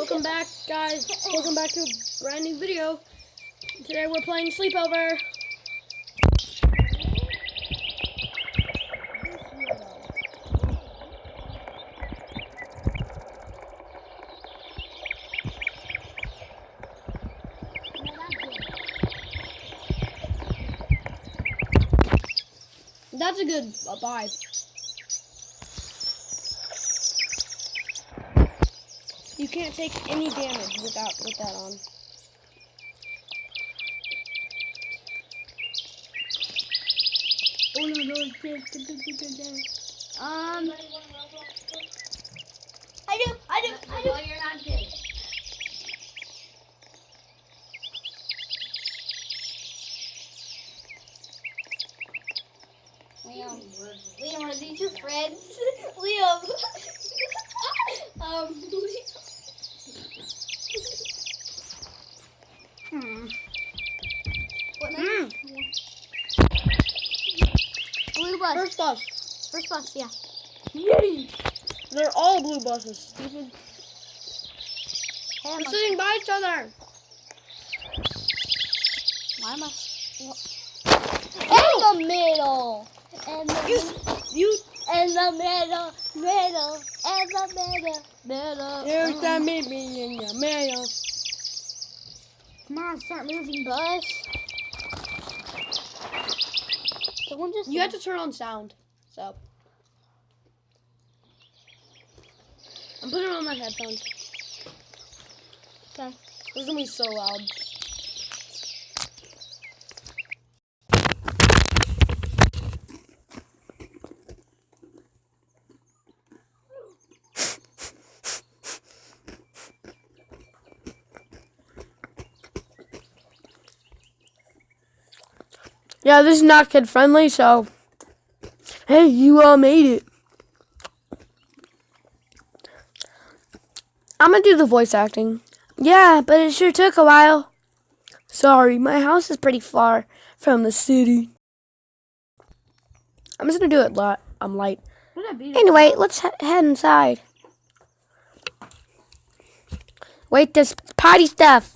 Welcome back, guys. Welcome back to a brand new video. Today we're playing Sleepover. That's a good vibe. You can't take any damage with that on. Oh no, no, I do. Well, you're not good. Liam, are these your friends? Liam. What name? Blue bus. First bus. First bus, yeah. Yay! They're all blue buses, stupid. Hey, We're sitting by each other. Why am I? In the middle. In the middle. There's the baby in the middle. Come on, start moving, bus. Someone just. You have to turn on sound, so. I'm putting on my headphones. Okay. This is gonna be so loud. Yeah, this is not kid friendly, so. Hey, you all made it. I'm gonna do the voice acting. Yeah, but it sure took a while. Sorry, my house is pretty far from the city. I'm just gonna do it light. Anyway, let's head inside. Wait, this potty stuff.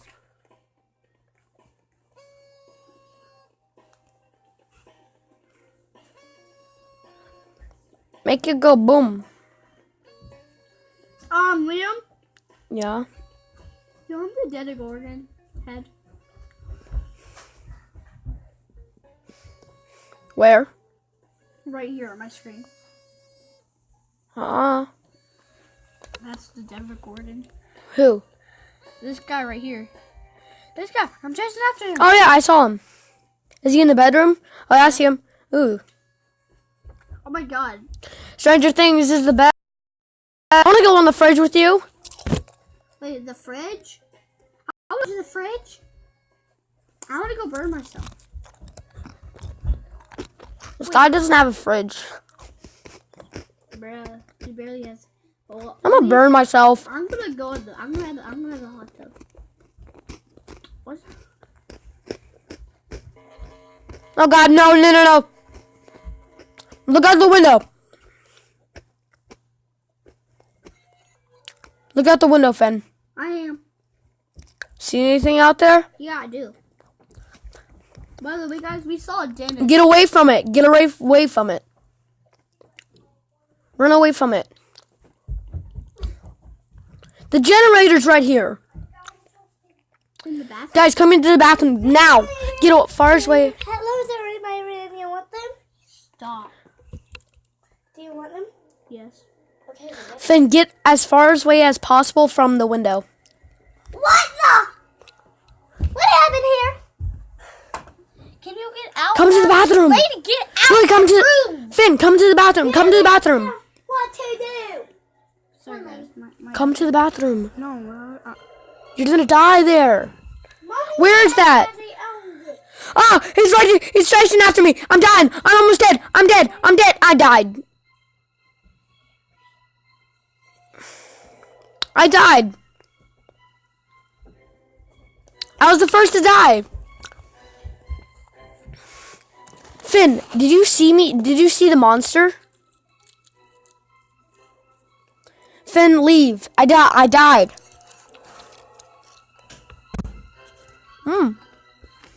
Make it go boom. Liam, Yeah. you want the dead organ head? Where? Right here on my screen. That's the Denver Gordon. Who? This guy right here. This guy. I'm chasing after him. Oh yeah, I saw him. Is he in the bedroom? Oh yeah, I see him. Ooh. Oh my god. Stranger Things is the best. I want to go on the fridge with you. Wait, the fridge? I was in the fridge? I want to go burn myself. This guy doesn't have a fridge. Bruh, he barely has. Well, I'm gonna burn myself. I'm gonna go in the. I'm gonna have the hot tub. What? Oh god, no, no, no, no. Look out the window. Look out the window, Finn. I am. See anything out there? Yeah, I do. By the way, guys, we saw a dentist. Get away from it. Get away from it. Run away from it. The generator's right here. In the bathroom. Guys, come into the bathroom now. Get far away. Hello, everybody. You want them? Stop. Do you want them? Yes. Okay. Finn, get as far away as possible from the window. What the? What happened here? Can you get out? Come to the bathroom. Lady, get out. Really, come of to the room. Finn. Come to the bathroom. Come to the bathroom. What to do? Sorry, guys. My Come to the bathroom. no. You're gonna die there. Mommy Where is that? already owned it. Oh, he's right here. He's chasing after me. I'm dying. I'm almost dead. I'm dead. I'm dead. I died. I died. I was the first to die. Finn, did you see me? Did you see the monster? Finn, leave. I died. Mm.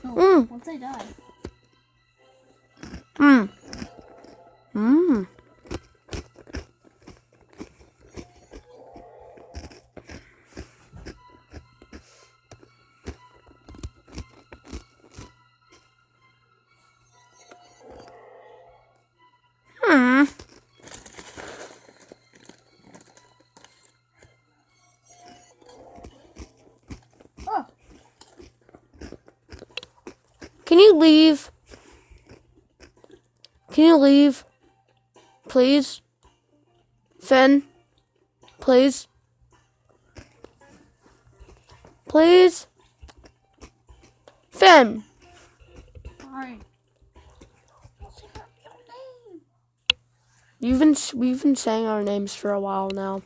No, Mm. once I die. Mm. Mm. Hmm. Oh, Can you leave? Can you leave? Please? Finn? Please? Please? Finn! sorry. We've been saying our names for a while now.